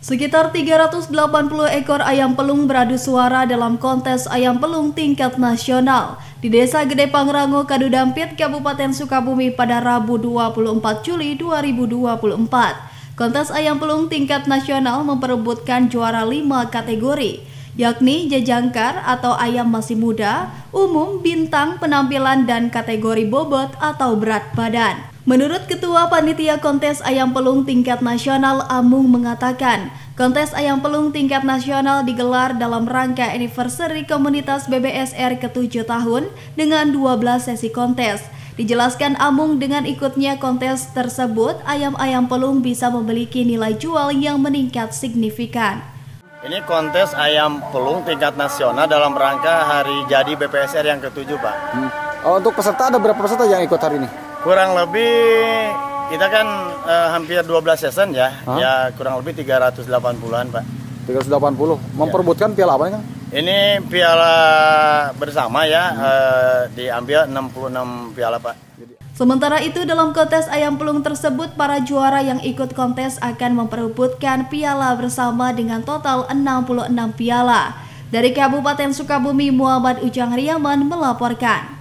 Sekitar 380 ekor ayam pelung beradu suara dalam kontes ayam pelung tingkat nasional di Desa Gede Pangrango, Kadudampit, Kabupaten Sukabumi pada Rabu 24 Juli 2024. Kontes ayam pelung tingkat nasional memperebutkan juara 5 kategori, yakni jajangkar atau ayam masih muda, umum, bintang, penampilan, dan kategori bobot atau berat badan. Menurut Ketua Panitia Kontes Ayam Pelung Tingkat Nasional Amung mengatakan, kontes ayam pelung tingkat nasional digelar dalam rangka anniversary komunitas BBSR ke-7 tahun dengan 12 sesi kontes. Dijelaskan Amung, dengan ikutnya kontes tersebut, ayam-ayam pelung bisa memiliki nilai jual yang meningkat signifikan. Ini kontes ayam pelung tingkat nasional dalam rangka hari jadi BPSR yang ke-7, Pak. Untuk peserta ada berapa peserta yang ikut hari ini? Kurang lebih kita kan hampir 12 season ya. Ya kurang lebih 380-an, Pak. 380. Memperebutkan piala apa nih, Kang? Ini piala bersama ya, diambil 66 piala, Pak. Sementara itu, dalam kontes ayam pelung tersebut, para juara yang ikut kontes akan memperebutkan piala bersama dengan total 66 piala. Dari Kabupaten Sukabumi, Muhammad Ujang Riaman melaporkan.